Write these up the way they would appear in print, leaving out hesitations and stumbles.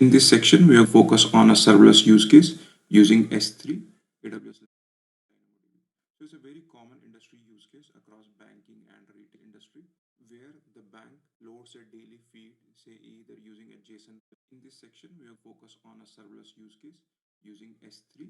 In this section, we will focus on a serverless use case using S3 AWS. So it's a very common industry use case across banking and retail industry where the bank loads a daily feed, say either using a JSON. In this section, we will focus on a serverless use case using S3,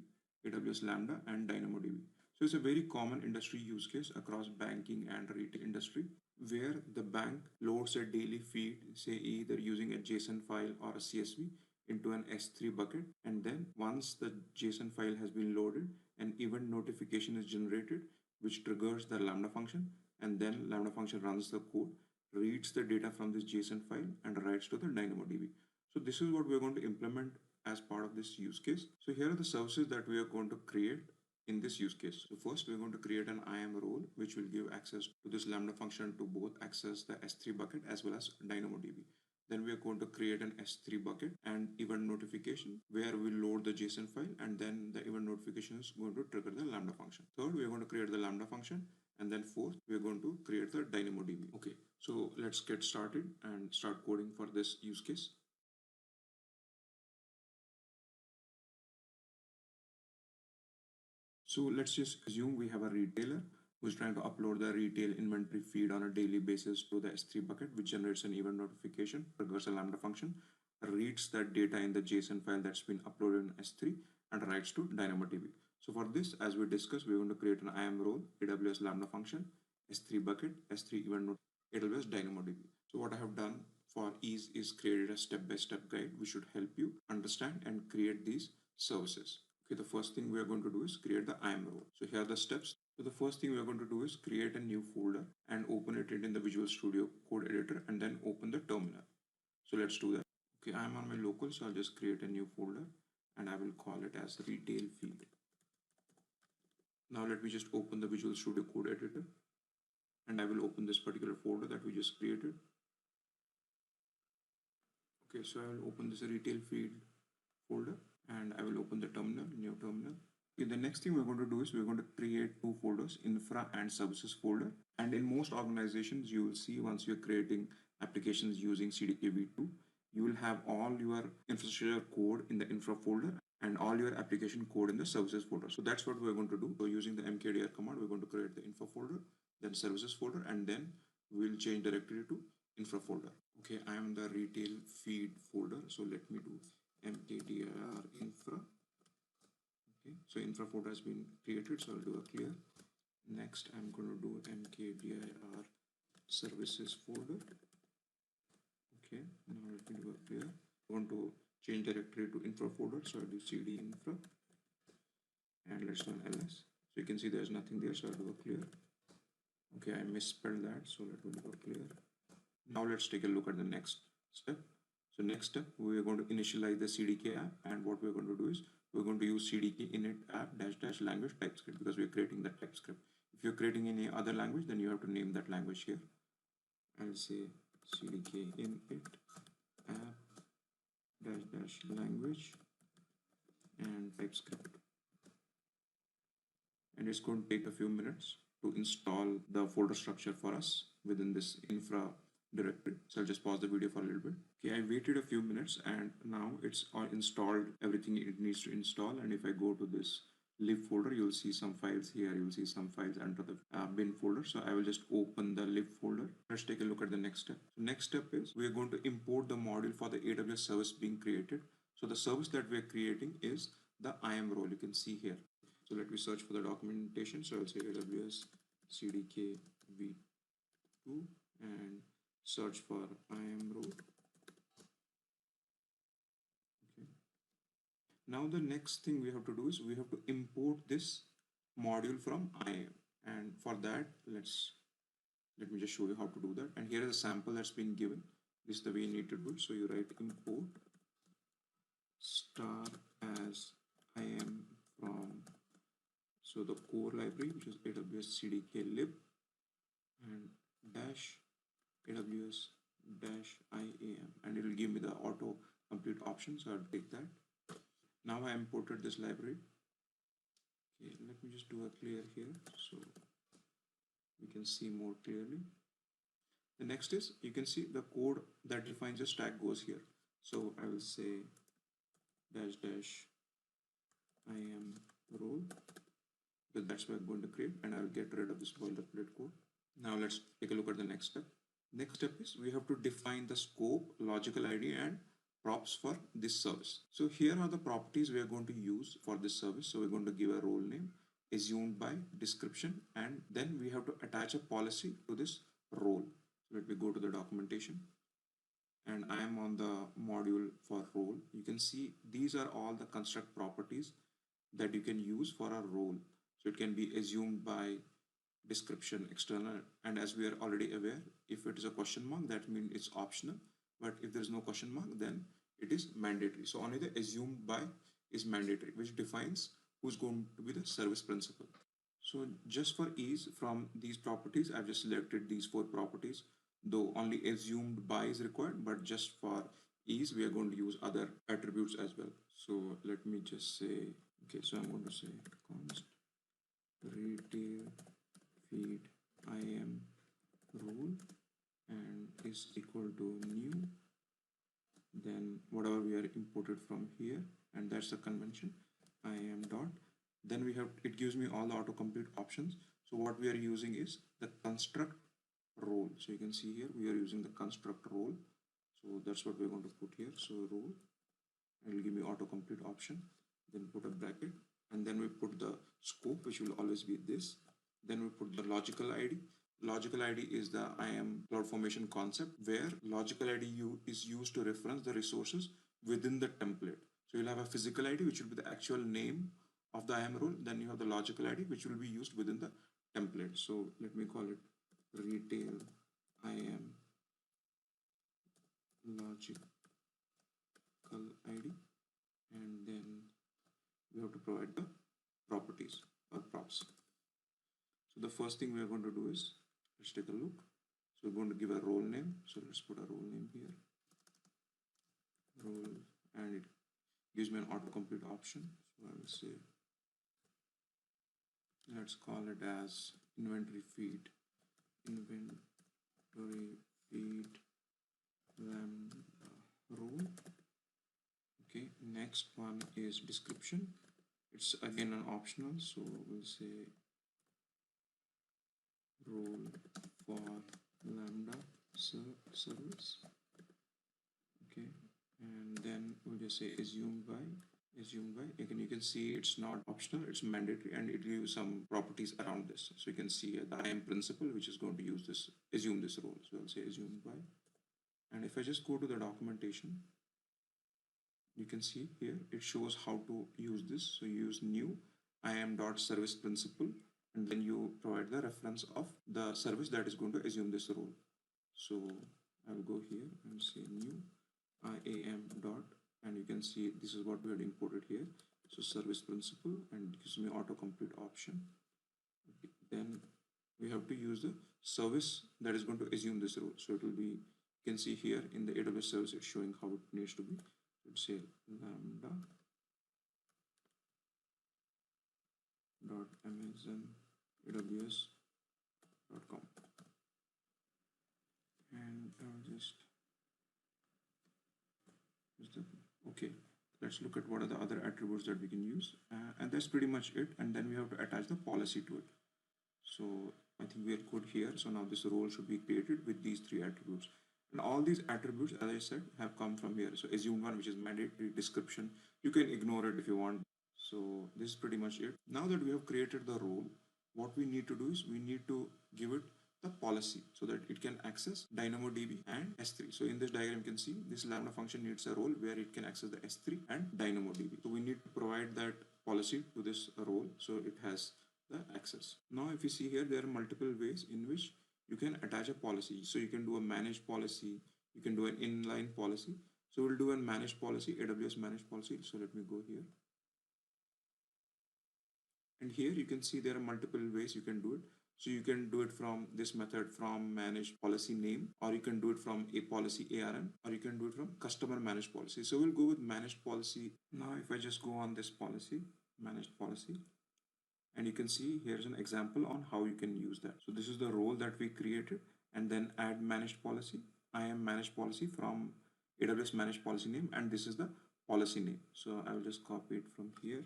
AWS Lambda, and DynamoDB. So it's a very common industry use case across banking and retail industry where the bank loads a daily feed, say either using a JSON file or a CSV into an S3 bucket. And then once the JSON file has been loaded, an event notification is generated, which triggers the Lambda function. And then Lambda function runs the code, reads the data from this JSON file and writes to the DynamoDB. So this is what we're going to implement as part of this use case. So here are the services that we are going to create in this use case. So first we're going to create an IAM role, which will give access to this Lambda function to both access the S3 bucket as well as DynamoDB. Then we are going to create an S3 bucket and event notification where we load the JSON file, and then the event notification is going to trigger the Lambda function. Third, we are going to create the Lambda function. And then fourth, we are going to create the DynamoDB. Okay, so let's get started and start coding for this use case. So let's just assume we have a retailer who's trying to upload the retail inventory feed on a daily basis to the S3 bucket, which generates an event notification, triggers a Lambda function, reads that data in the JSON file that's been uploaded in S3 and writes to DynamoDB. So for this, as we discussed, we're going to create an IAM role, AWS Lambda function, S3 bucket, S3 event node, AWS DynamoDB. So what I have done for ease is created a step-by-step guide which should help you understand and create these services. Okay, the first thing we are going to do is create the IAM role. So here are the steps. So the first thing we are going to do is create a new folder and open it in the Visual Studio Code Editor and then open the terminal. So let's do that. Okay, I'm on my local, so I'll just create a new folder and I will call it as retail feed. Now let me just open the Visual Studio Code Editor and I will open this particular folder that we just created. Okay, so I will open this retail feed folder and I will open the terminal, new terminal. Okay, the next thing we're going to do is we're going to create two folders, infra and services folder. And in most organizations, you will see once you're creating applications using CDK v2, you will have all your infrastructure code in the infra folder and all your application code in the services folder. So that's what we're going to do. So using the mkdir command, we're going to create the infra folder, then services folder, and then we'll change directory to infra folder. Okay, I am the retail feed folder. So let me do mkdir infra. Okay, so infra folder has been created, so I'll do a clear. Next, I'm going to do mkdir services folder. Okay, now let me do a clear. I want to change directory to infra folder, so I'll do cd infra and let's run ls. So you can see there's nothing there, so I'll do a clear. Okay, I misspelled that, so let me do a clear. Now let's take a look at the next step. So next step, we are going to initialize the CDK app, and what we're going to do is we're going to use CDK init app dash language TypeScript because we're creating that TypeScript. If you're creating any other language, then you have to name that language here. I'll say CDK init app dash language and TypeScript. And it's going to take a few minutes to install the folder structure for us within this infra directory. So I'll just pause the video for a little bit. Okay, I waited a few minutes and now it's all installed everything it needs to install. And if I go to this lib folder, you'll see some files here. You'll see some files under the bin folder. So I will just open the lib folder. Let's take a look at the next step. So next step is we are going to import the module for the AWS service being created. So the service that we are creating is the IAM role. You can see here. So let me search for the documentation. So I'll say AWS CDK v2 and search for IAM role. Okay. Now the next thing we have to do is we have to import this module from IAM. And for that, let me just show you how to do that. And here is a sample that's been given. This is the way you need to do it. So you write import star as IAM from, so the core library, which is AWS CDK lib, and dash AWS dash IAM, and it will give me the auto complete option, so I'll take that. Now I imported this library. Okay, let me just do a clear here so we can see more clearly. The next is you can see the code that defines the stack goes here. So I will say dash dash IAM role, because that's what I'm going to create, and I'll get rid of this boilerplate code. Now let's take a look at the next step. Next step is we have to define the scope, logical ID, and props for this service. So here are the properties we are going to use for this service. So we're going to give a role name, assumed by, description, and then we have to attach a policy to this role. So let me go to the documentation, and I am on the module for role. You can see these are all the construct properties that you can use for a role. So it can be assumed by, description, external, and as we are already aware, if it is a question mark, that means it's optional, but if there is no question mark, then it is mandatory. So only the assumed by is mandatory, which defines who's going to be the service principal. So just for ease, from these properties I've just selected these 4 properties, though only assumed by is required, but just for ease we are going to use other attributes as well. So let me just say, okay, so I'm going to say const retail feed IAM role and is equal to new, then whatever we are imported from here, and that's the convention, IAM dot, then we have, it gives me all the autocomplete options. So what we are using is the construct role. So you can see here we are using the construct role, so that's what we're going to put here. So role, and it will give me autocomplete option, then put a bracket, and then we put the scope, which will always be this. Then we put the logical ID. Logical ID is the IAM CloudFormation concept, where logical ID is used to reference the resources within the template. So you'll have a physical ID, which will be the actual name of the IAM role. Then you have the logical ID, which will be used within the template. So let me call it retail IAM logical ID, and then we have to provide the properties or props. So the first thing we are going to do is, let's take a look. So we're going to give a role name. So let's put a role name here. Role, and it gives me an autocomplete option. So I will say, let's call it as inventory feed role. Okay, next one is description. It's again an optional, so we'll say role for Lambda service. Okay, and then we'll just say assumed by. Again, you can see it's not optional, it's mandatory, and it gives some properties around this. So you can see the IAM principal, which is going to use this, assume this role. So I'll say assumed by, and if I just go to the documentation, you can see here it shows how to use this. So you use new IAM.service principal, and then you provide the reference of the service that is going to assume this role. So I will go here and say new IAM dot, and you can see this is what we had imported here. So service principal, and it gives me autocomplete option. Okay. Then we have to use the service that is going to assume this role. So it will be, you can see here in the AWS service, it's showing how it needs to be. Let's say lambda dot amazon aws.com, and I'll just okay, let's look at what are the other attributes that we can use, and that's pretty much it. And then we have to attach the policy to it. So I think we are good here. So now this role should be created with these 3 attributes, and all these attributes, as I said, have come from here. So assume one, which is mandatory, description, you can ignore it if you want. So this is pretty much it. Now that we have created the role, what we need to do is we need to give it the policy so that it can access DynamoDB and S3. So in this diagram, you can see this Lambda function needs a role where it can access the S3 and DynamoDB. So we need to provide that policy to this role so it has the access. Now, if you see here, there are multiple ways in which you can attach a policy. So you can do a managed policy, you can do an inline policy. So we'll do a managed policy, AWS managed policy. So let me go here. And here you can see there are multiple ways you can do it. So you can do it from this method, from managed policy name, or you can do it from a policy ARN, or you can do it from customer managed policy. So we'll go with managed policy. Now, if I just go on this policy, managed policy, and you can see here's an example on how you can use that. So this is the role that we created, and then add managed policy. I am managed policy from AWS managed policy name, and this is the policy name. So I will just copy it from here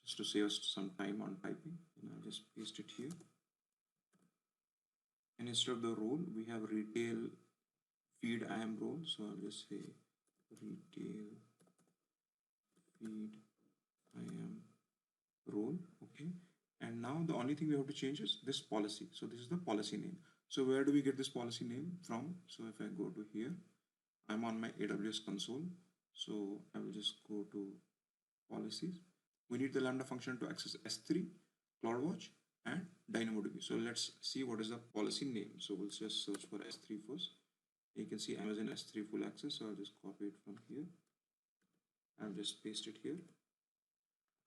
just to save us some time on typing, and I'll just paste it here. And instead of the role, we have retail feed IAM role. So I'll just say retail feed IAM role. Okay. And now the only thing we have to change is this policy. So this is the policy name. So where do we get this policy name from? So if I go to here, I'm on my AWS console. So I will just go to policies. We need the Lambda function to access S3, CloudWatch, and DynamoDB. So let's see what is the policy name. So we'll just search for S3 first. You can see Amazon S3 full access. So I'll just copy it from here. I'll just paste it here.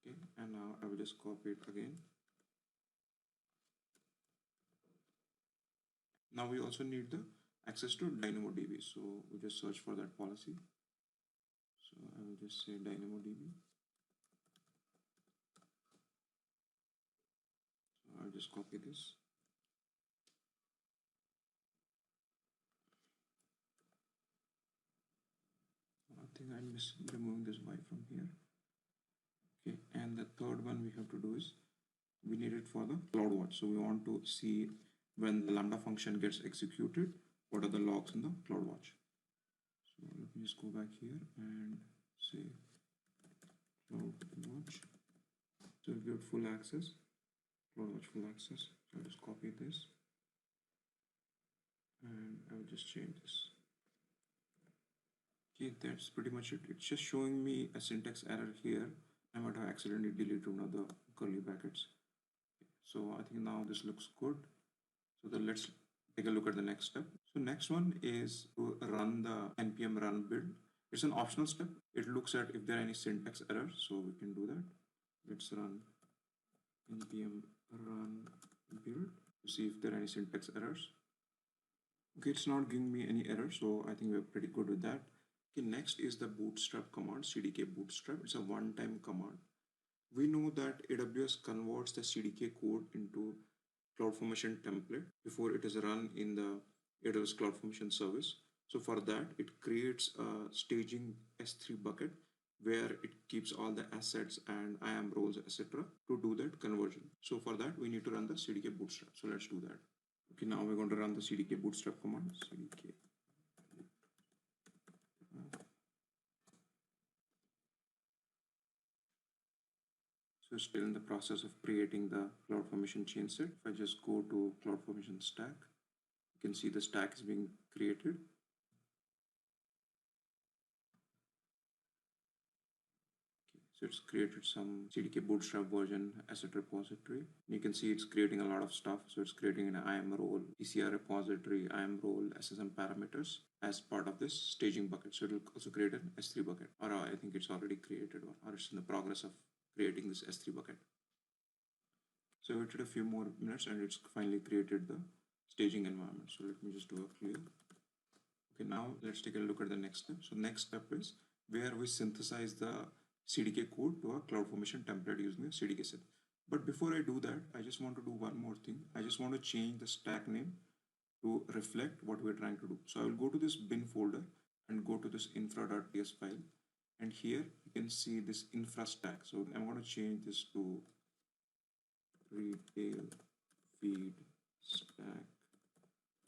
Okay, and now I will just copy it again. Now we also need the access to DynamoDB. So we just search for that policy. So I will just say DynamoDB. So I'll just copy this. I think I'm removing this Y from here. Okay, and the third one we have to do is we need it for the CloudWatch. So we want to see when the Lambda function gets executed, what are the logs in the CloudWatch. So let me just go back here and say CloudWatch. So we'll get full access, CloudWatch full access. So I'll just copy this and I'll just change this. Okay, that's pretty much it. It's just showing me a syntax error here. I might have accidentally deleted one of the curly brackets. So I think now this looks good. So then let's take a look at the next step. So next one is to run the npm run build. It's an optional step. It looks at if there are any syntax errors, so we can do that. Let's run npm run build to see if there are any syntax errors. Okay, it's not giving me any errors, so I think we're pretty good with that. Okay, next is the bootstrap command, CDK bootstrap. It's a one-time command. We know that AWS converts the CDK code into CloudFormation template before it is run in the AWS CloudFormation service. So for that, it creates a staging S3 bucket where it keeps all the assets and IAM roles, etc. to do that conversion. So for that, we need to run the CDK bootstrap. So let's do that. Okay, now we're going to run the CDK bootstrap command, CDK. So still in the process of creating the CloudFormation chain set. If I just go to CloudFormation stack, you can see the stack is being created. Okay, so it's created some CDK bootstrap version asset repository. You can see it's creating a lot of stuff. So it's creating an IAM role, ECR repository, IAM role, SSM parameters as part of this staging bucket. So it will also create an S3 bucket, or I think it's already created, or it's in the progress of creating this S3 bucket. So we waited a few more minutes and it's finally created the staging environment. So let me just do a clear. Okay, now let's take a look at the next step. So next step is where we synthesize the CDK code to a CloudFormation template using the CDK set. But before I do that, I just want to do one more thing. I just want to change the stack name to reflect what we're trying to do. So I will go to this bin folder and go to this infra.ts file. And here you can see this infra stack. So I'm going to change this to retail feed stack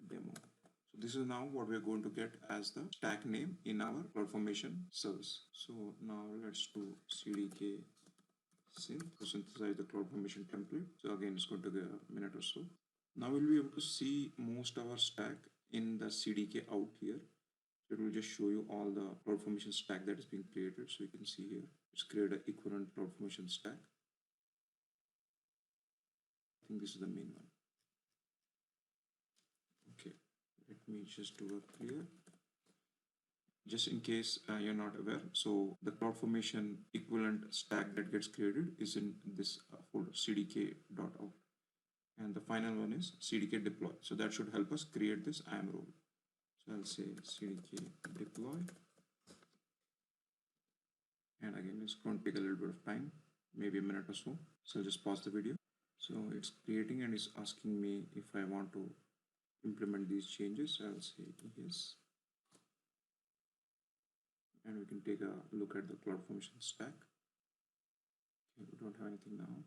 demo. So this is now what we're going to get as the stack name in our CloudFormation service. So now let's do CDK synth to synthesize the CloudFormation template. So again, it's going to take a minute or so. Now we'll be able to see most of our stack in the CDK out here. It will just show you all the CloudFormation stack that is being created. So you can see here, it's created an equivalent CloudFormation stack. I think this is the main one. Okay, let me just do a clear. Just in case you're not aware, so the CloudFormation equivalent stack that gets created is in this folder, cdk.out. And the final one is CDK deploy. So that should help us create this IAM role. So I'll say CDK deploy. And again, it's going to take a little bit of time, maybe a minute or so. So I'll just pause the video. So it's creating and it's asking me if I want to implement these changes. So I'll say yes. And we can take a look at the CloudFormation stack. Okay, we don't have anything now,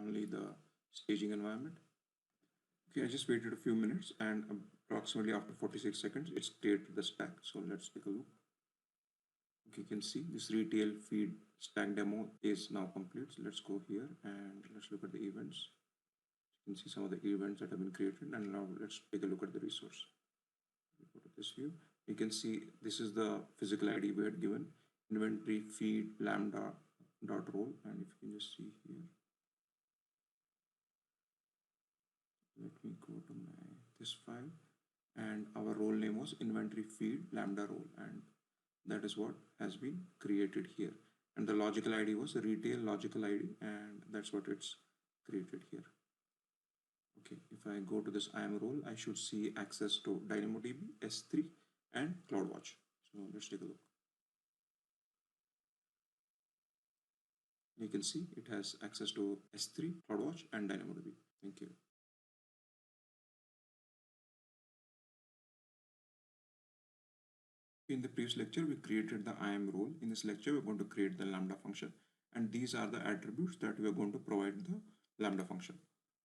only the staging environment. Okay, I just waited a few minutes, and approximately after 46 seconds, it's created the stack. So let's take a look. Okay, you can see this retail feed stack demo is now complete. So let's go here and let's look at the events. You can see some of the events that have been created, and now let's take a look at the resource. Go to this view. You can see this is the physical ID we had given, inventory feed lambda dot role, and if you can just see here, let me go to this file, and our role name was inventory feed lambda role, and that is what has been created here. And the logical ID was retail logical ID, and that's what it's created here. Okay, if I go to this IAM role, I should see access to DynamoDB, S3, and CloudWatch. So let's take a look. You can see it has access to S3, CloudWatch, and DynamoDB. Thank you. In the previous lecture, we created the IAM role. In this lecture, we're going to create the Lambda function, and these are the attributes that we are going to provide the Lambda function.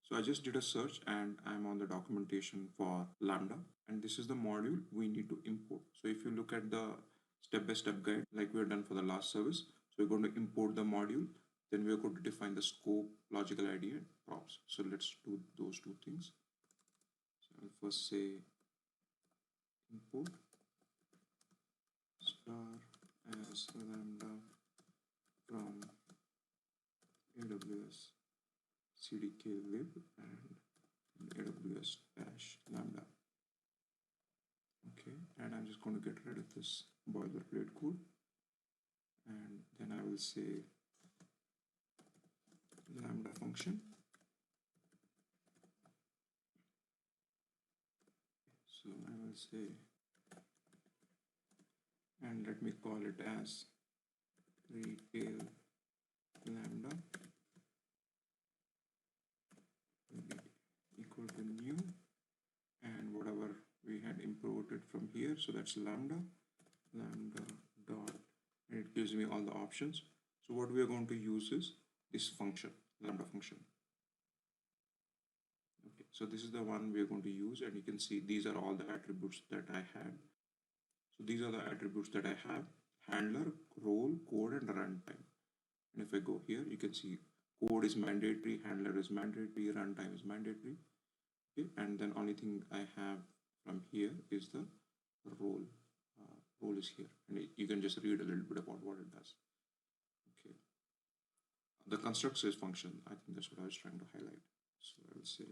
So I just did a search, and I'm on the documentation for Lambda, and this is the module we need to import. So if you look at the step-by-step guide, like we have done for the last service, so we're going to import the module, then we're going to define the scope, logical ID, and props. So let's do those two things. So I'll first say import star as lambda from AWS CDK lib and AWS -lambda. Okay, and I'm just going to get rid of this boilerplate code, and then I will say lambda function. So I will say, and let me call it as retail lambda will be equal to new, and whatever we had imported from here, so that's lambda dot, and it gives me all the options. So what we are going to use is this function, lambda function. Okay, so this is the one we are going to use, and you can see these are all the attributes that I had. So these are the attributes that I have: handler, role, code, and runtime. And if I go here, you can see code is mandatory, handler is mandatory, runtime is mandatory. Okay, and then only thing I have from here is the role. Role is here, and you can just read a little bit about what it does. Okay, the construct says function. I think that's what I was trying to highlight. So I will say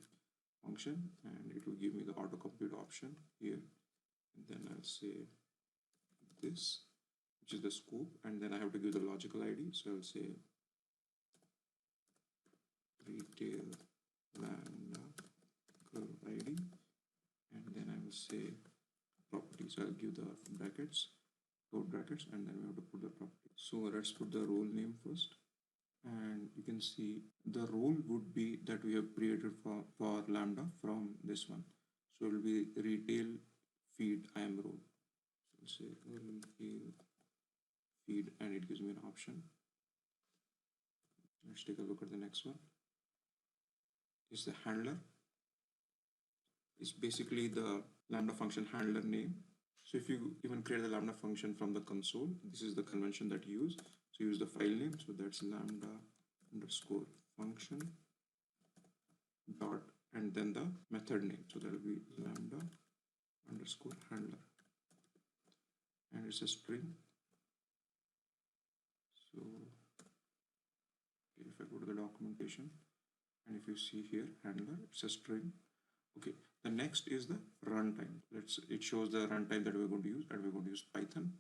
function, and it will give me the autocomplete option here, and then I'll say this, which is the scope, and then I have to give the logical ID. So I'll say retail lambda curve ID, and then I will say property. So I'll give the brackets, code brackets, and then we have to put the property. So let's put the role name first, and you can see the role would be that we have created for lambda from this one. So it will be retail feed IAM role. So I'll say retail feed, and it gives me an option. Let's take a look at the next one. Is the handler. It's basically the lambda function handler name. So if you even create the lambda function from the console, this is the convention that you use. So use the file name. So that's lambda underscore function dot, and then the method name. So that will be lambda underscore handler, and it's a string. So if I go to the documentation, and if you see here handler, it's a string. Okay, the next is the runtime. It shows the runtime that we're going to use, and we're going to use Python.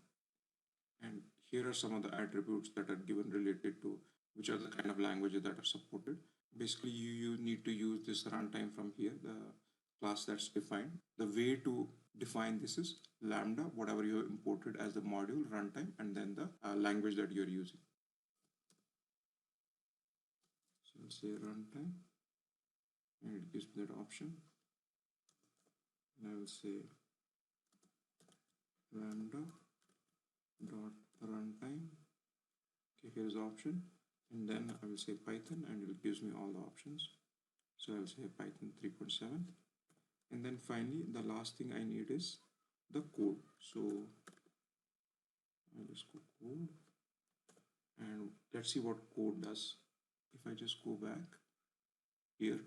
And here are some of the attributes that are given related to which are the kind of languages that are supported. Basically, you need to use this runtime from here, the class that's defined. The way to define this is lambda, whatever you have imported as the module runtime, and then the language that you're using. So I'll say runtime, and it gives me that option. And I will say lambda dot here's the option, and then I will say Python, and it gives me all the options. So I'll say Python 3.7, and then finally the last thing I need is the code. So I'll just go code, and let's see what code does. If I just go back here,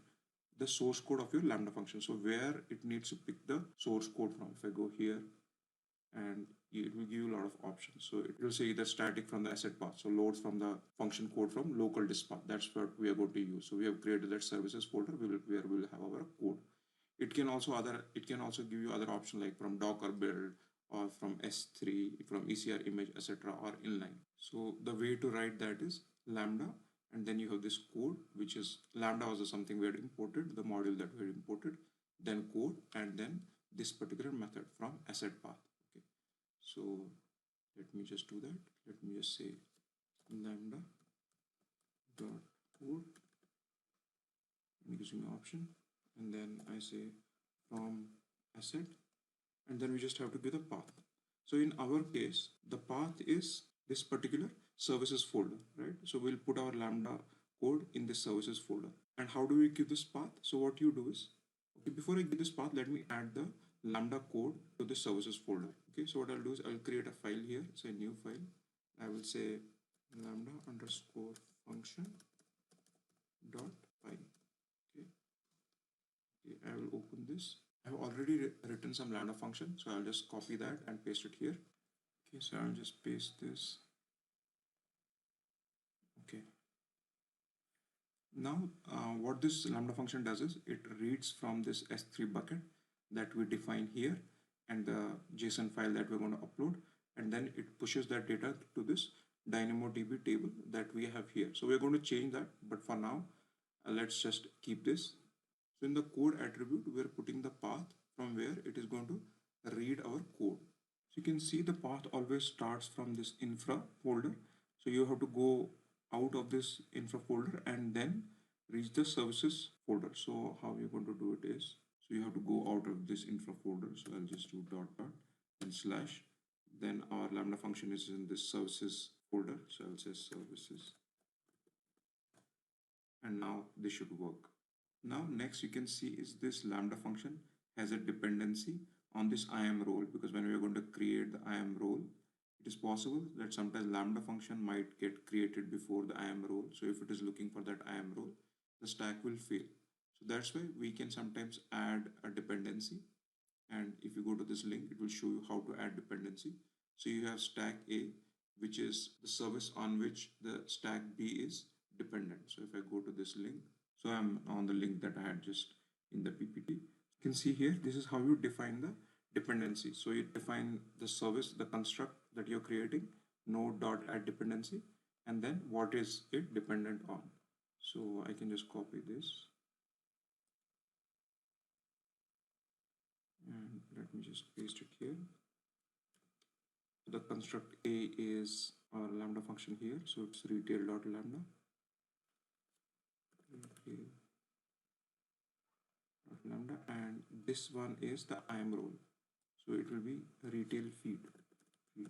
the source code of your Lambda function, so where it needs to pick the source code from. If I go here, and it will give you a lot of options. So it will say either static from the asset path, so loads from the function code from local disk path. That's what we are going to use. So we have created that services folder where we will have our code. It can also give you other options like from Docker build or from S3, from ECR image, etc., or inline. So the way to write that is Lambda, and then you have this code, which is Lambda was something we had imported, the module that we had imported, then code, and then this particular method from asset path. Okay, so let me just do that. Let me just say Lambda dot code, and it gives me an option, and then I say from asset, and then we just have to give the path. So in our case, the path is this particular services folder, right? So we'll put our Lambda code in this services folder. And how do we give this path? So what you do is, okay, before I give this path, let me add the Lambda code to the services folder. Okay, so what I'll do is I'll create a file here. It's a new file. I will say Lambda underscore function dot py. Okay, I will open this. I have already written some Lambda function, so I'll just copy that and paste it here. Okay, so I'll just paste this. Okay. Now, what this Lambda function does is it reads from this S3 bucket that we define here and the JSON file that we're going to upload, and then it pushes that data to this DynamoDB table that we have here. So we're going to change that, but for now, let's just keep this. So in the code attribute, we're putting the path from where it is going to read our code. So you can see the path always starts from this infra folder. So you have to go out of this infra folder and then reach the services folder. So how you're going to do it is, so you have to go out of this infra folder. So I'll just do dot and slash. Then our Lambda function is in this services folder. So I'll say services. And now this should work. Now next you can see is this Lambda function has a dependency on this IAM role, because when we are going to create the IAM role, it is possible that sometimes Lambda function might get created before the IAM role. So if it is looking for that IAM role, the stack will fail. So that's why we can sometimes add a dependency. And if you go to this link, it will show you how to add dependency. So you have stack A, which is the service on which the stack B is dependent. So if I go to this link, so I'm on the link that I had just in the PPT. You can see here, this is how you define the dependency. So you define the service, the construct that you're creating, node.add dependency, and then what is it dependent on. So I can just copy this. And let me just paste it here. The construct A is our Lambda function here. So it's retail.lambda. Lambda, and this one is the IAM role. So it will be retail feed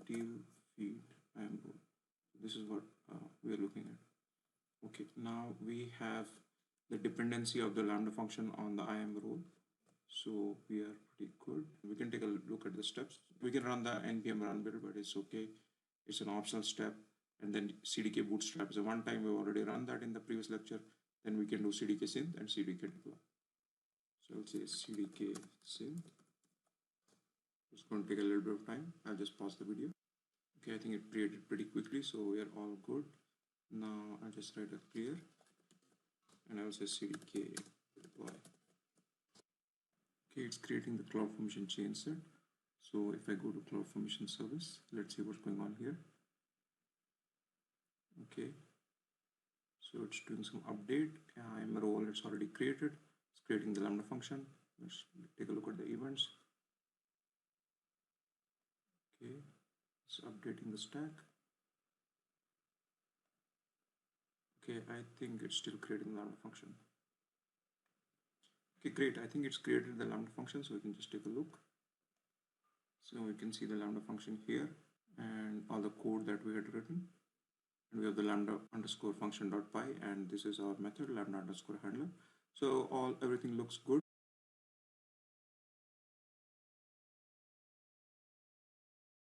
IAM role. This is what we are looking at. Okay, now we have the dependency of the Lambda function on the IAM role. So we are pretty good. We can take a look at the steps. We can run the npm run build, but it's okay. It's an optional step. And then CDK bootstrap is a one time. We've already run that in the previous lecture. Then we can do CDK synth and CDK deploy. So I'll say CDK synth. It's going to take a little bit of time. I'll just pause the video. Okay, I think it created pretty quickly, so we are all good. Now I'll just write a clear, and I'll say CDK deploy. Okay, it's creating the CloudFormation chain set. So if I go to CloudFormation service, let's see what's going on here. Okay, so it's doing some update. IAM role, it's already created. It's creating the Lambda function. Let's take a look at the events. Okay, it's updating the stack. Okay, I think it's still creating the Lambda function. Okay, great. I think it's created the Lambda function, so we can just take a look. So we can see the Lambda function here and all the code that we had written. and we have the lambda underscore function dot py, and this is our method lambda underscore handler. So everything looks good.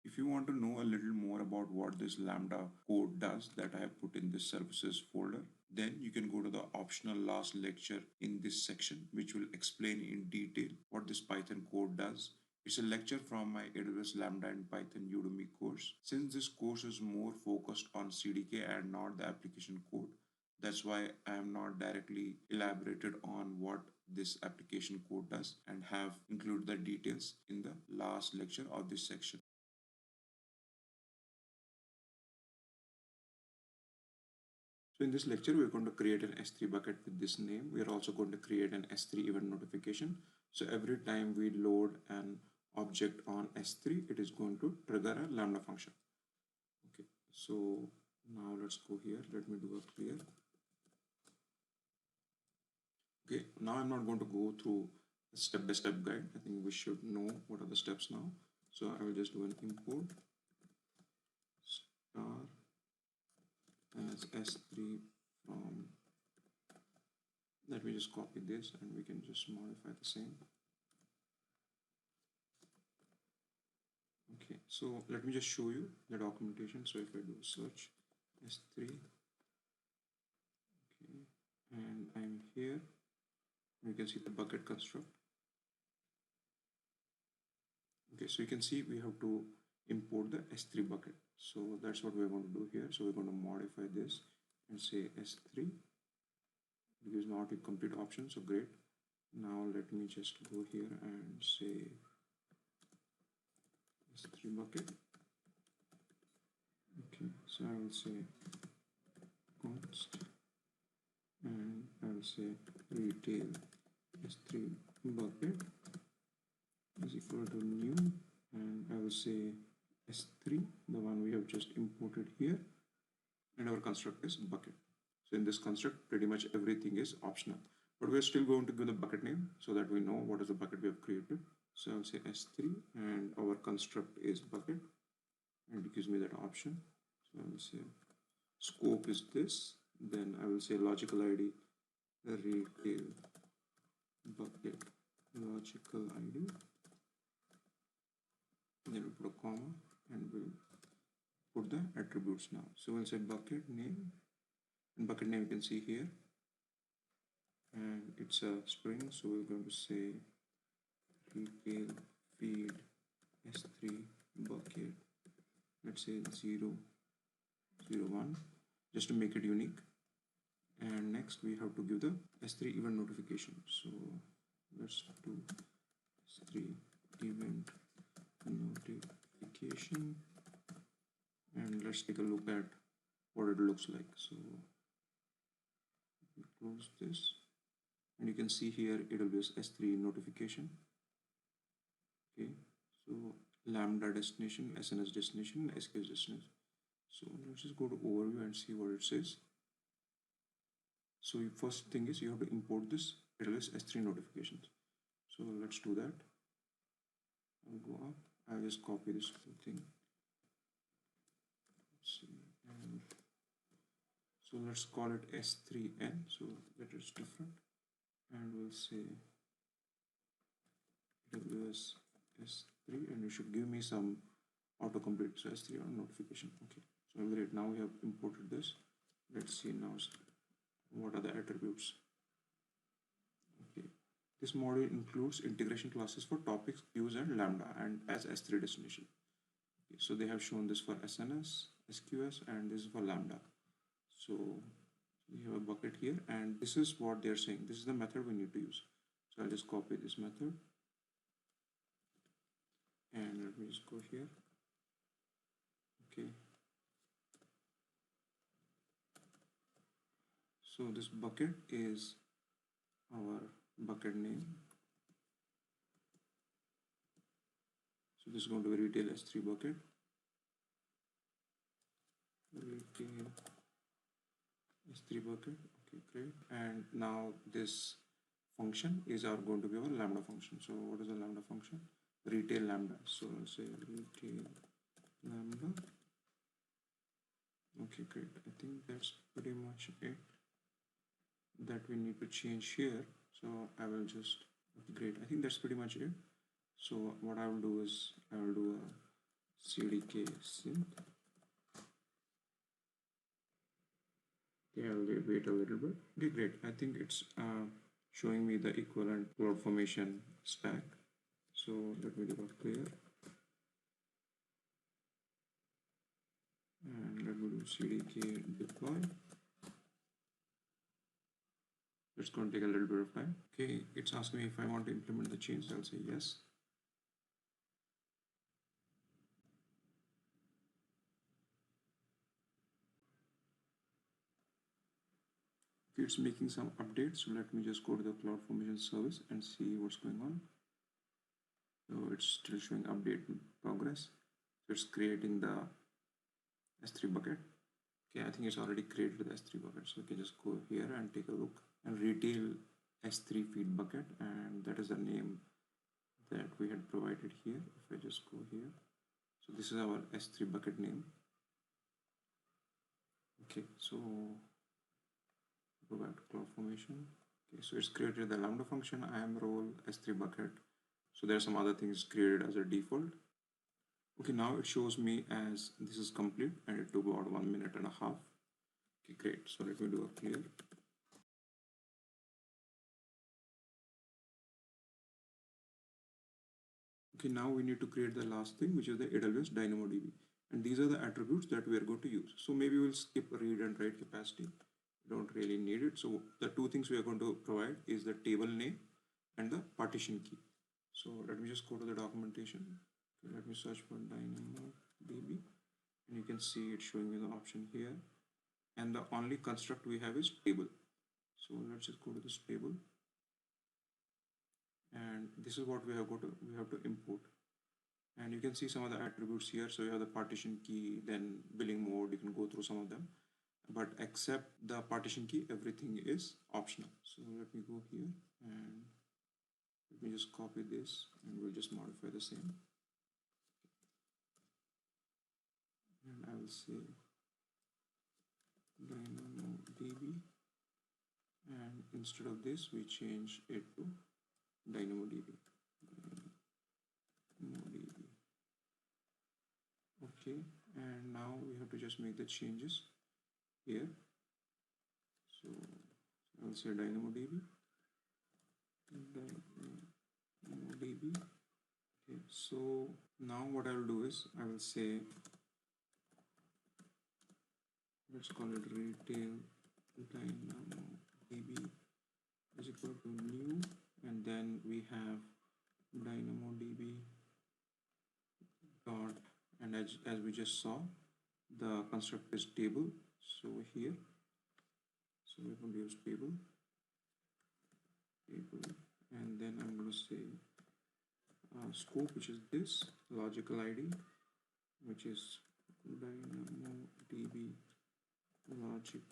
If you want to know a little more about what this Lambda code does that I have put in this services folder, then you can go to the optional last lecture in this section, which will explain in detail what this Python code does. It's a lecture from my AWS Lambda and Python Udemy course. Since this course is more focused on CDK and not the application code, that's why I am not directly elaborated on what this application code does and have included the details in the last lecture of this section. So in this lecture, we're going to create an S3 bucket with this name. We are also going to create an S3 event notification. So every time we load an object on S3, it is going to trigger a Lambda function. Okay, so now let's go here. Let me do a clear. Okay, now I'm not going to go through a step-by-step guide. I think we should know what are the steps now. So I will just do an import star as S3 from, let me just copy this and we can just modify the same. Okay, so let me just show you the documentation. So if I do search S3, okay, and I'm here, you can see the bucket construct. Okay, so you can see we have to import the S3 bucket. So that's what we're going to do here. So we're going to modify this and say S3. It gives not a complete option, so great. Now let me just go here and say S3 bucket. Okay, so I will say const and I will say retail S3 bucket is equal to new, and I will say S3, the one we have just imported here, and our construct is bucket. So in this construct, pretty much everything is optional, but we're still going to give the bucket name so that we know what is the bucket we have created. So I'll say S3 and our construct is bucket, and it gives me that option. So I will say scope is this, then I will say logical ID retail bucket logical ID, then we'll put a comma and we'll put the attributes now. So we'll say bucket name, and bucket name you can see here, and it's a string, so we're going to say retail feed S3 bucket, let's say 001, just to make it unique. And next we have to give the S3 event notification. So let's do S3 event notification, and let's take a look at what it looks like. So we close this, and you can see here AWS S3 notification. Okay, so Lambda destination, SNS destination, SQS destination. So let's just go to overview and see what it says. So first thing is you have to import this AWS S3 notifications. So let's do that. I'll go up. I'll just copy this whole thing. Let's see. And so let's call it S3N so that it's different. And we'll say AWS S3, and you should give me some autocomplete. So S3 on notification. Okay. So great. Now we have imported this. Let's see now what are the attributes. Okay. This module includes integration classes for topics, queues, and Lambda, and as S3 destination. Okay, so they have shown this for SNS, SQS, and this is for Lambda. So we have a bucket here, and this is what they're saying. This is the method we need to use. So I'll just copy this method, and let me just go here. Okay. So this bucket is our bucket name. So this is going to be retail S3 bucket. Retail S3 bucket. Okay, great. And now this function is going to be our Lambda function. So what is the Lambda function? Retail Lambda. So I'll say retail Lambda. Okay, great. I think that's pretty much it that we need to change here. So I will just, great. I think that's pretty much it. So what I will do is I will do a CDK synth. Yeah, I'll wait a little bit. Okay, great. I think it's showing me the equivalent CloudFormation stack. So let me do a clear. And let me do CDK deploy. It's going to take a little bit of time. Okay, it's asking me if I want to implement the change. I'll say yes. It's making some updates. So let me just go to the CloudFormation service and see what's going on. So it's still showing update in progress. So it's creating the S3 bucket. Okay, I think it's already created the S3 bucket. So we can just go here and take a look and retail S3 feed bucket, and that is the name that we had provided here. If I just go here, so this is our S3 bucket name. Okay, so go back to CloudFormation. Okay, so it's created the Lambda function, IAM role, S3 bucket. So there are some other things created as a default. Okay, now it shows me as this is complete and it took about 1.5 minutes. Okay, great. So let me do a clear. Okay, now we need to create the last thing, which is the AWS DynamoDB. And these are the attributes that we are going to use. So maybe we'll skip read and write capacity. We don't really need it. So the two things we are going to provide is the table name and the partition key. So let me just go to the documentation. Okay, let me search for DynamoDB. And you can see it showing me the option here. And the only construct we have is table. So let's just go to this table. And this is what we have to import. And you can see some of the attributes here. So you have the partition key, then billing mode, you can go through some of them. But except the partition key, everything is optional. So let me go here and let me just copy this and we'll just modify the same. And I will say DynamoDB. And instead of this, we change it to DynamoDB. Okay, and now we have to just make the changes here. So I'll say DynamoDB. Okay, so now what I will do is I will say, let's call it retail DynamoDB is equal to new, and then we have DynamoDB dot, and as we just saw, the construct is table. So here, so we're going to use table, and then I'm going to say scope, which is this logical ID, which is DynamoDB logical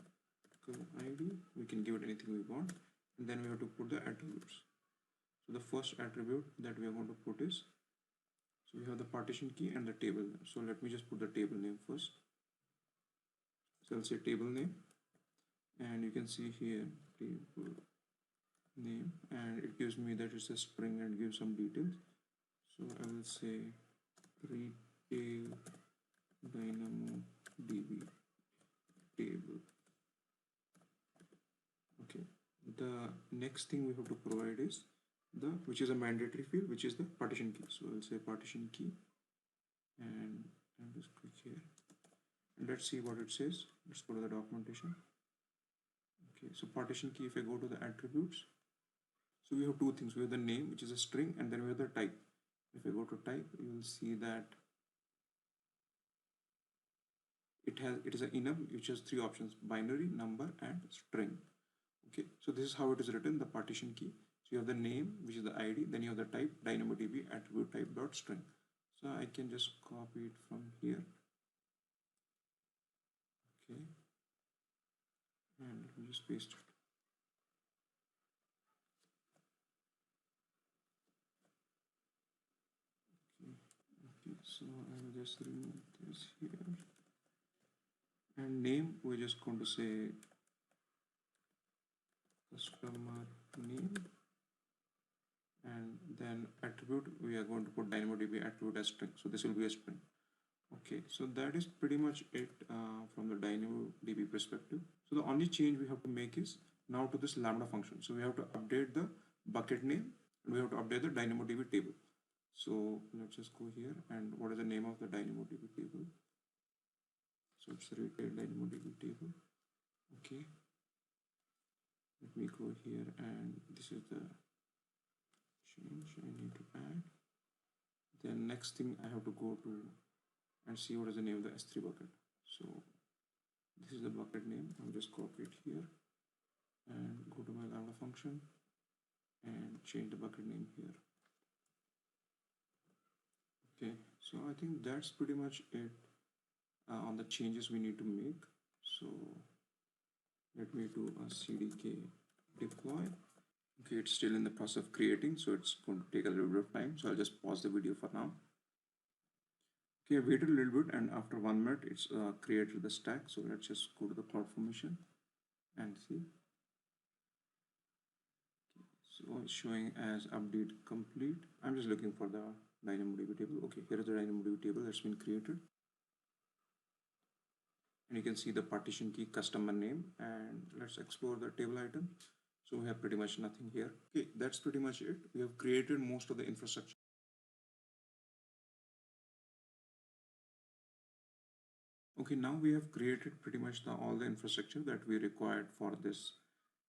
ID. We can give it anything we want, and then we have to put the attributes. So the first attribute that we are going to put is, so we have the partition key and the table name. So let me just put the table name first. So I'll say table name, and you can see here table name, and it gives me that it's a string and gives some details. So I will say retail DynamoDB table. Okay, the next thing we have to provide is which is a mandatory field, which is the partition key. So I'll say partition key, and I'll just click here, and let's see what it says. Let's go to the documentation. Okay, so partition key, if I go to the attributes, so we have two things. We have the name, which is a string, and then we have the type. If I go to type, you will see that it is an enum which has three options: binary, number, and string. Okay, so this is how it is written, the partition key. So you have the name, which is the ID, then you have the type, DynamoDB attribute type dot string. So I can just copy it from here. Okay, and let me just paste it. Okay, so I will just remove this here. And name, we're just going to say customer name. And then attribute, we are going to put DynamoDB attribute as string. So this will be a string. Okay, so that is pretty much it from the DynamoDB perspective. So the only change we have to make is now to this Lambda function. So we have to update the bucket name and we have to update the DynamoDB table. So let's just go here, and what is the name of the DynamoDB table? So it's the retail DynamoDB table. Okay, let me go here, and this is the change I need to add. Then next thing I have to go to and see what is the name of the S3 bucket. So this is the bucket name. I'll just copy it here and go to my Lambda function and change the bucket name here. Okay, so I think that's pretty much it on the changes we need to make. So let me do a CDK deploy. Okay, it's still in the process of creating, so it's going to take a little bit of time. So I'll just pause the video for now. Okay, I waited a little bit, and after 1 minute, it's created the stack. So let's just go to the CloudFormation and see. So it's showing as update complete. I'm just looking for the DynamoDB table. Okay, here is the DynamoDB table that's been created. And you can see the partition key, customer name, and let's explore the table item. So we have pretty much nothing here. Okay, that's pretty much it. We have created most of the infrastructure. Okay, now we have created pretty much all the infrastructure that we required for this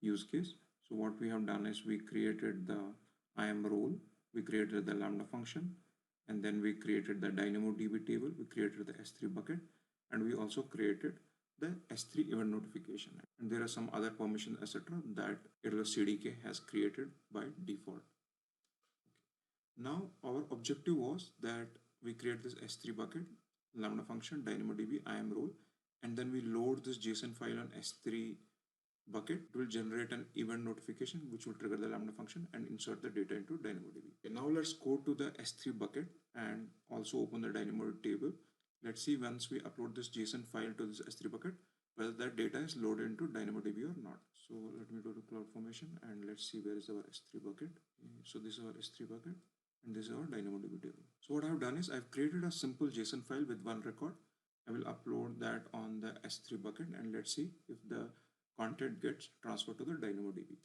use case. So what we have done is we created the IAM role, we created the Lambda function, and then we created the DynamoDB table, we created the S3 bucket, and we also created the S3 event notification. And there are some other permissions, etc., that AWS CDK has created by default. Now our objective was that we create this S3 bucket, Lambda function, DynamoDB, IAM role, and then we load this JSON file on S3 bucket. It will generate an event notification which will trigger the Lambda function and insert the data into DynamoDB. Okay, now let's go to the S3 bucket and also open the DynamoDB table. Let's see once we upload this JSON file to this S3 bucket, whether that data is loaded into DynamoDB or not. So let me go to CloudFormation and let's see where is our S3 bucket. So this is our S3 bucket and this is our DynamoDB table. So what I've done is I've created a simple JSON file with one record. I will upload that on the S3 bucket and let's see if the content gets transferred to the DynamoDB.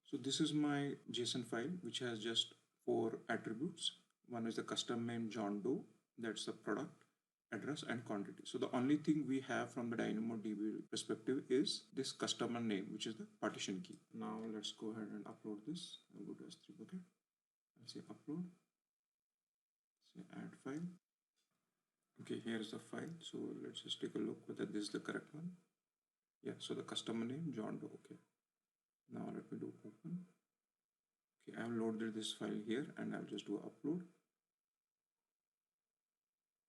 So this is my JSON file which has just 4 attributes. One is the custom name John Doe, that's the product, address and quantity. So the only thing we have from the DynamoDB perspective is this customer name, which is the partition key. Now let's go ahead and upload this. I'll go to S3 bucket and say upload, say add file. Okay, here's the file. So let's just take a look whether this is the correct one. Yeah, so the customer name John Doe. Okay, now let me do open. Okay, I've loaded this file here and I'll just do upload.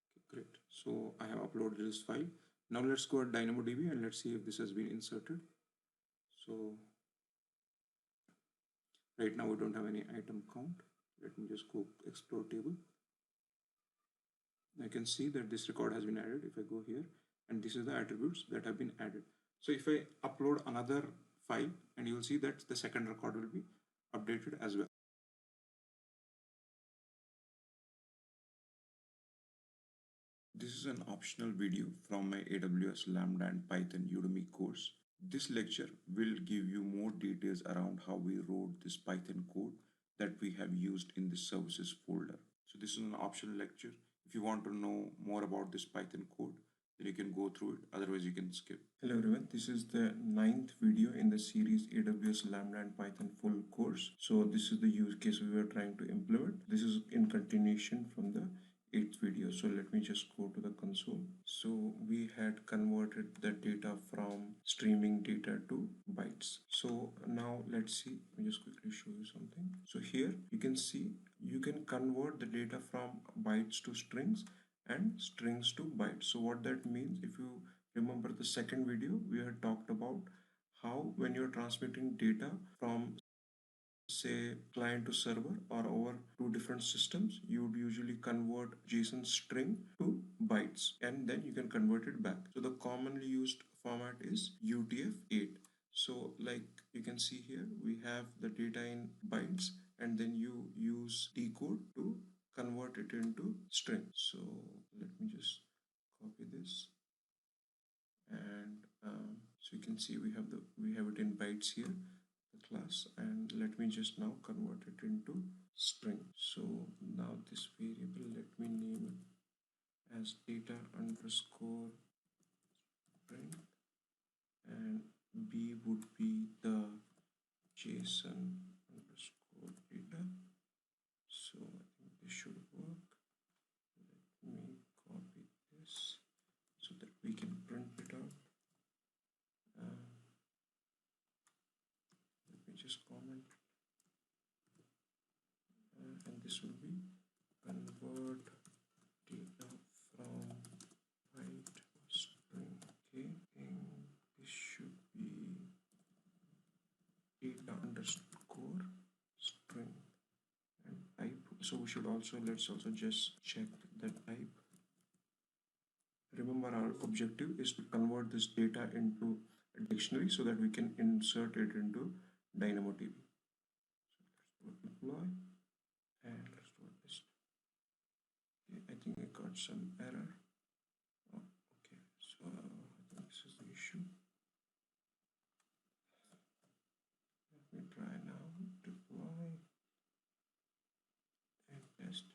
Okay, great. So I have uploaded this file. Now let's go at DynamoDB and let's see if this has been inserted. So right now we don't have any item count. Let me just go explore table. I can see that this record has been added if I go here, and this is the attributes that have been added. So if I upload another file, and you will see that the second record will be updated as well. This is an optional video from my AWS Lambda and Python Udemy course. This lecture will give you more details around how we wrote this Python code that we have used in the services folder. So this is an optional lecture. If you want to know more about this Python code, then you can go through it. Otherwise, you can skip. Hello everyone. This is the 9th video in the series AWS Lambda and Python full course. So this is the use case we were trying to implement. This is in continuation from the 8th video. So let me just go to the console. So we had converted the data from streaming data to bytes. So now let's see. Let me just quickly show you something. So here you can see you can convert the data from bytes to strings and strings to bytes. So what that means, if you remember the second video, we had talked about how when you're transmitting data from say client to server or over two different systems, you would usually convert JSON string to bytes and then you can convert it back. So the commonly used format is UTF-8. So like you can see here, we have the data in bytes and then you use decode to convert it into string. So let me just copy this, and so you can see we have it in bytes here, the class, and let me just now convert it into string. So now this variable, let me name it as data underscore string, and b would be the JSON underscore data. So I think this should work. Let me copy this so that we can print it out. Let me just comment, and this will be convert data from byte to string. Okay, and this should be data underscore string and type. So we should also, let's also just check the type. Remember, our objective is to convert this data into a dictionary so that we can insert it into DynamoDB. So let's do deploy and let's do this. Okay, I think I got some error. Oh, okay, so I think this is the issue. Let me try now, deploy and test.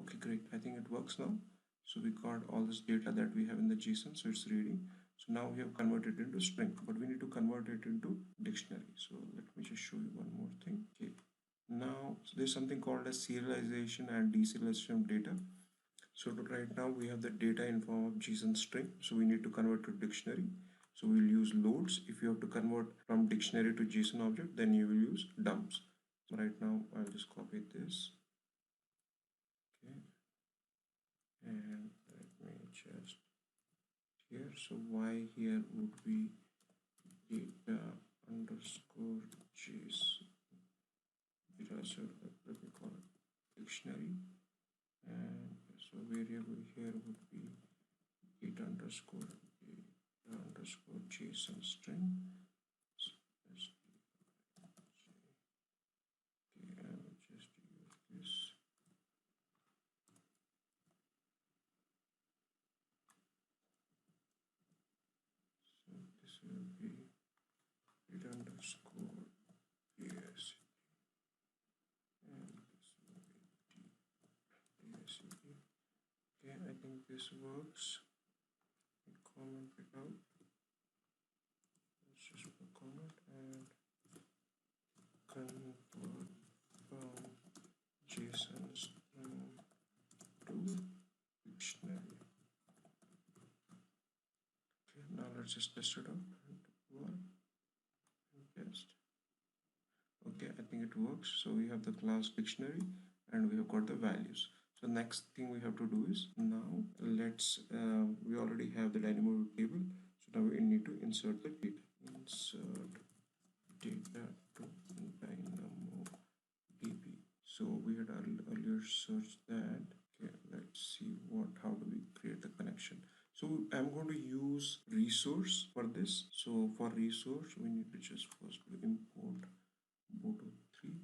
Okay, great. I think it works now. So we got all this data that we have in the JSON, so it's reading. So now we have converted it into string, but we need to convert it into dictionary. So let me just show you one more thing. Okay. Now so there's something called as serialization and deserialization of data. So right now we have the data in form of JSON string. So we need to convert to dictionary. So we'll use loads. If you have to convert from dictionary to JSON object, then you will use dumps. Right now I'll just copy this. Okay. And let me just here. So y here would be data underscore JSON. So let me call it dictionary. And so variable here would be data underscore JSON string. So okay, I will just use this. So this will be data underscore yes, and this will be DSCD. Okay, I think this works. We comment it out. Let's just put a comment and convert from JSON string to dictionary. Okay, now let's just test it out. Test. Okay, I think it works. So we have the class dictionary and we have got the values. So next thing we have to do is now let's we already have the Dynamo table. So now we need to insert the data. Insert data to DynamoDB. So we had earlier searched that. Okay, let's see how do we create the connection. So I'm going to use resource for this. So for resource, we need to just first import Boto3.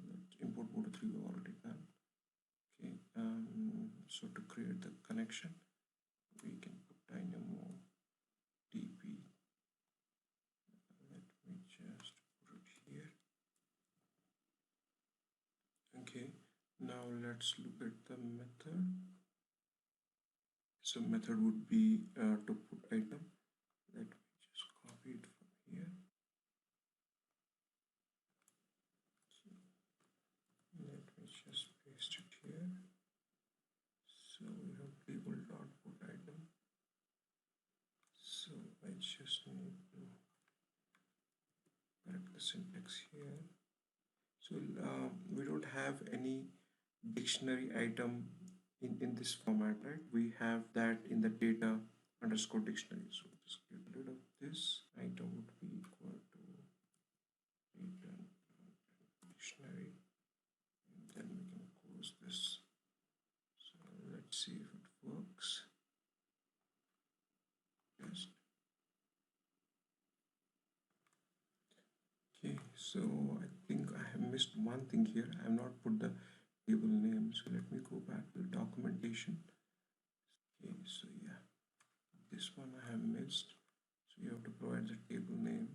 Let's import Boto3, we've already done. Okay, so to create the connection, we can put DynamoDB. Let me just put it here. Okay, now let's look at the method. So method would be to put item. Let me just copy it from here. So let me just paste it here. So we have label dot put item. So I just need to correct the syntax here. So we don't have any dictionary item in this format, right? We have that in the data underscore dictionary. So just get rid of this. Item would be equal to data So I think I have missed one thing here. I have not put the table name. So let me go back to the documentation. Okay, so yeah, this one I have missed. So you have to provide the table name.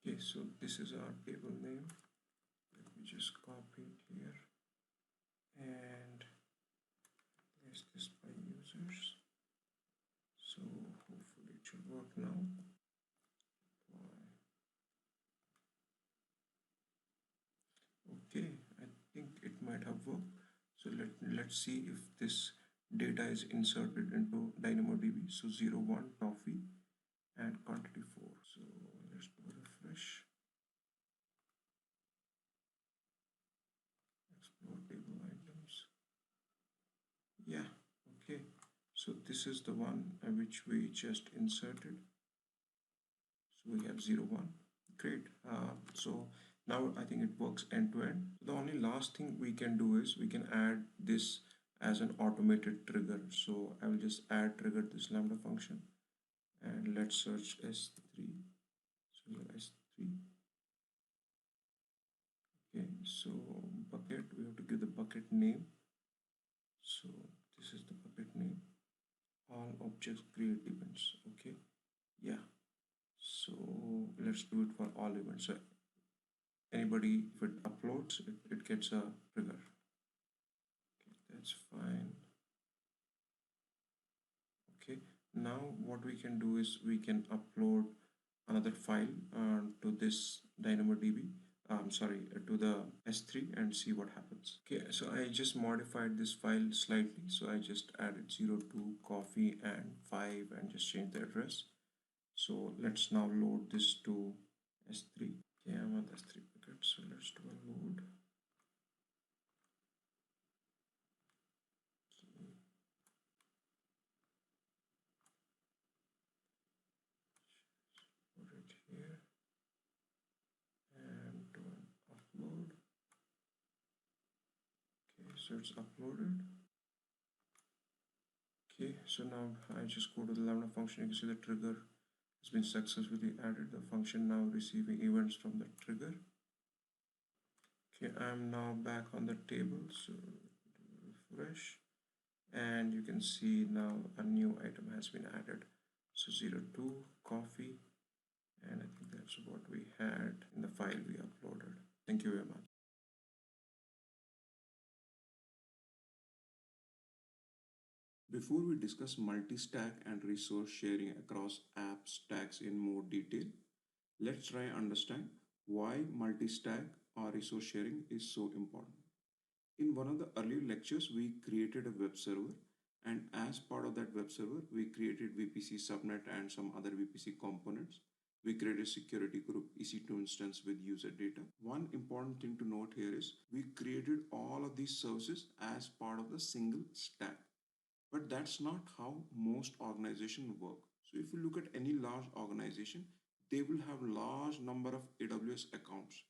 Okay, so this is our table name. Let me just copy it here and place this by users. So hopefully it should work now. Okay, I think it might have worked. So let's see if this data is inserted into DynamoDB. So 01 toffee and quantity 4. So let's do a refresh. Explore table items. Yeah, okay. So this is the one which we just inserted. So we have 01. Great. So now I think it works end to end. The only last thing we can do is we can add this as an automated trigger. So I will just add trigger this lambda function and let's search S3. So here S3. Okay, so bucket, we have to give the bucket name. So this is the bucket name. All objects create events. Okay, yeah. So let's do it for all events. So anybody, if it uploads, it gets a trigger. Okay, that's fine. Okay, now what we can do is we can upload another file to this DynamoDB. Sorry, to the S3 and see what happens. Okay, so I just modified this file slightly. So I just added 02 coffee and 5 and just changed the address. So let's now load this to S3. Okay, I'm on the S3 bucket. So let's do a load. Put it here and do an upload. Okay, so it's uploaded. Okay, so now I just go to the Lambda function. You can see the trigger has been successfully added. The function now receiving events from the trigger. Okay, I'm now back on the table. So refresh, and you can see now a new item has been added. So 02 coffee, and I think that's what we had in the file we uploaded. Thank you very much. Before we discuss multi-stack and resource sharing across app stacks in more detail, let's try understand why multi-stack or resource sharing is so important. In one of the earlier lectures, we created a web server, and as part of that web server, we created VPC subnet and some other VPC components. We created a security group EC2 instance with user data. One important thing to note here is we created all of these services as part of the single stack. But that's not how most organizations work. So if you look at any large organization, they will have large number of AWS accounts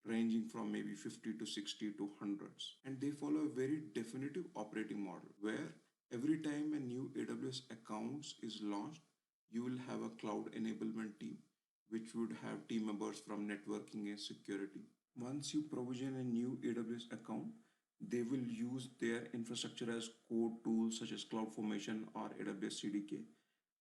ranging from maybe 50 to 60 to hundreds. And they follow a very definitive operating model where every time a new AWS account is launched, you will have a cloud enablement team, which would have team members from networking and security. Once you provision a new AWS account, they will use their infrastructure as code tools such as CloudFormation or AWS CDK,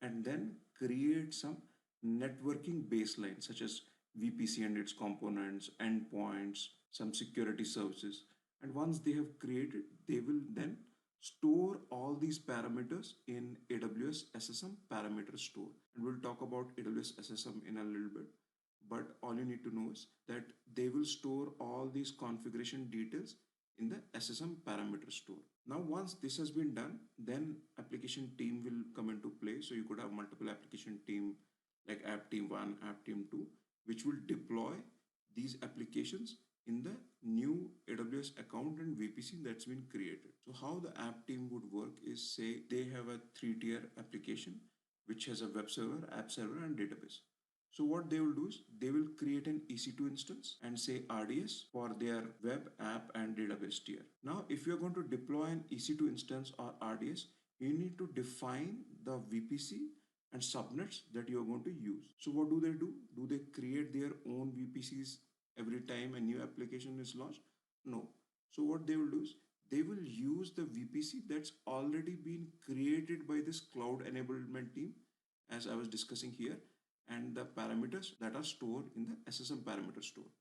and then create some networking baseline such as VPC and its components, endpoints, some security services. And once they have created, they will then store all these parameters in AWS SSM parameter store. And we'll talk about AWS SSM in a little bit. But all you need to know is that they will store all these configuration details in the SSM parameter store. Now, once this has been done, then application team will come into play. So you could have multiple application team like app team 1, app team 2, which will deploy these applications in the new AWS account and VPC that's been created. So how the app team would work is, say they have a 3-tier application which has a web server, app server, and database. So what they will do is they will create an EC2 instance and say RDS for their web app and database tier. Now, if you're going to deploy an EC2 instance or RDS, you need to define the VPC and subnets that you are going to use. So what do they do? Do they create their own VPCs every time a new application is launched? No. So what they will do is they will use the VPC that's already been created by this cloud enablement team, as I was discussing here, and the parameters that are stored in the SSM parameter store.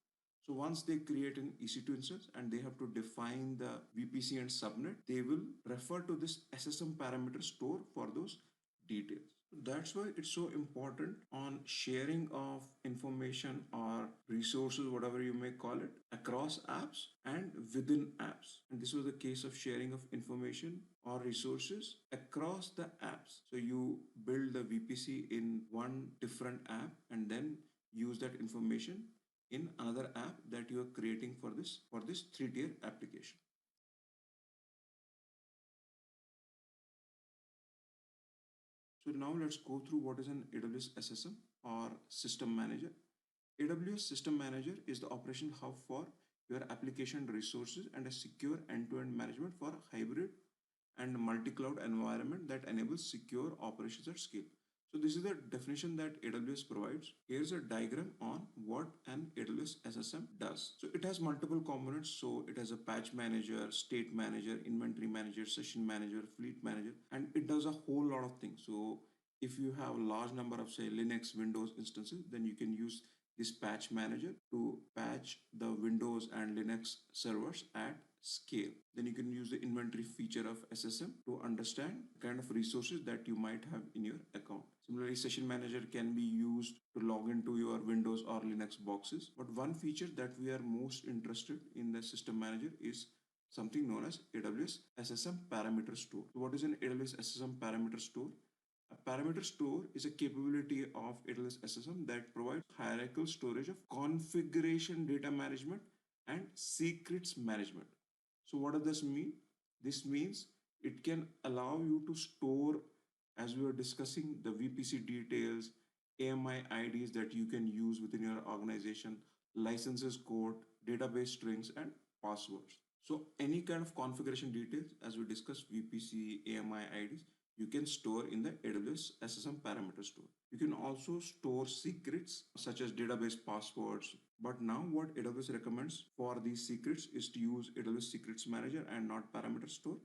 So once they create an EC2 instance and they have to define the VPC and subnet, they will refer to this SSM parameter store for those details. That's why it's so important on sharing of information or resources, whatever you may call it, across apps and within apps. And this was the case of sharing of information or resources across the apps. So you build the VPC in one different app and then use that information in another app that you are creating for this three-tier application. So now let's go through what is an AWS SSM or System Manager. AWS System Manager is the operation hub for your application resources and a secure end-to-end management for hybrid and multi-cloud environment that enables secure operations at scale. So this is the definition that AWS provides. Here's a diagram on what an AWS SSM does. So it has multiple components. So it has a patch manager, state manager, inventory manager, session manager, fleet manager, and it does a whole lot of things. So if you have a large number of, say, Linux, Windows instances, then you can use this patch manager to patch the Windows and Linux servers at scale. Then you can use the inventory feature of SSM to understand the kind of resources that you might have in your account. Similarly, session manager can be used to log into your Windows or Linux boxes. But one feature that we are most interested in the system manager is something known as AWS SSM parameter store. So what is an AWS SSM parameter store? A parameter store is a capability of AWS SSM that provides hierarchical storage of configuration data management and secrets management. So what does this mean? This means it can allow you to store, as we were discussing, the VPC details, AMI IDs that you can use within your organization, licenses code, database strings, and passwords. So any kind of configuration details, as we discussed, VPC, AMI IDs, you can store in the AWS SSM parameter store. You can also store secrets such as database passwords. But now what AWS recommends for these secrets is to use AWS Secrets Manager and not parameter store,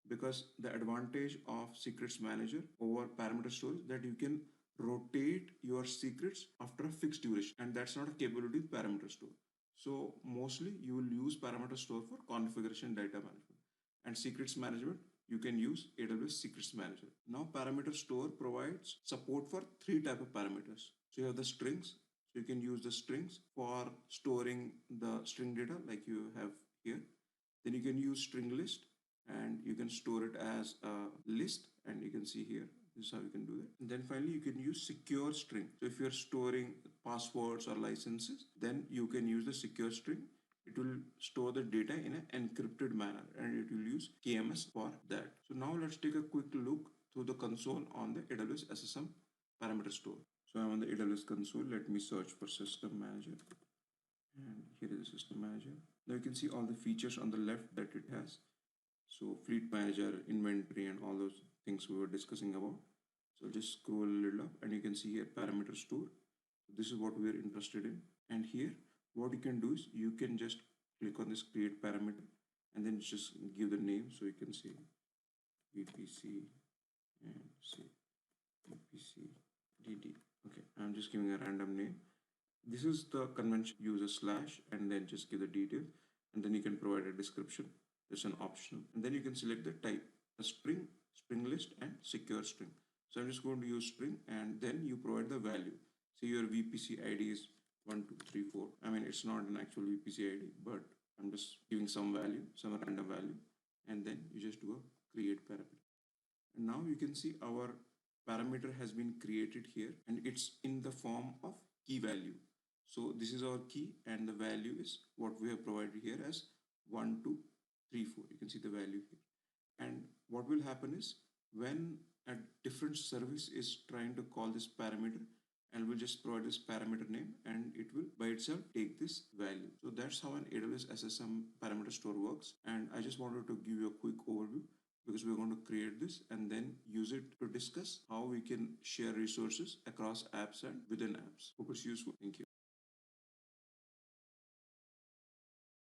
because the advantage of Secrets Manager over parameter store is that you can rotate your secrets after a fixed duration, and that's not a capability with parameter store. So mostly you will use parameter store for configuration data management, and secrets management you can use AWS Secrets Manager. Now parameter store provides support for three types of parameters. So you have the strings. So you can use the strings for storing the string data like you have here. Then you can use string list and you can store it as a list, and you can see here, this is how you can do that. And then finally you can use secure string. So if you're storing passwords or licenses, then you can use the secure string. It will store the data in an encrypted manner and it will use KMS for that. So now let's take a quick look through the console on the AWS SSM parameter store. So I'm on the AWS console. Let me search for system manager. And here is the system manager. Now you can see all the features on the left that it has. So fleet manager, inventory, and all those things we were discussing about. So just scroll a little up and you can see here parameter store. This is what we are interested in. And here what you can do is you can just click on this create parameter and then just give the name. So you can say VPC and say VPC DD. Okay, I'm just giving a random name. This is the convention, use a slash and then just give the details, and then you can provide a description. It's an optional, and then you can select the type, a string, string list, and secure string. So I'm just going to use string, and then you provide the value. So your VPC ID is 1, 2, 3, 4. I mean, it's not an actual VPC ID, but I'm just giving some value, some random value, and then you just do a create parameter. And now you can see our parameter has been created here, and it's in the form of key value. So this is our key, and the value is what we have provided here as 1, 2, 3, 4. You can see the value here. And what will happen is when a different service is trying to call this parameter, and we'll just provide this parameter name and it will by itself take this value. So that's how an AWS SSM parameter store works. And I just wanted to give you a quick overview because we're going to create this and then use it to discuss how we can share resources across apps and within apps. Hope it's useful. Thank you.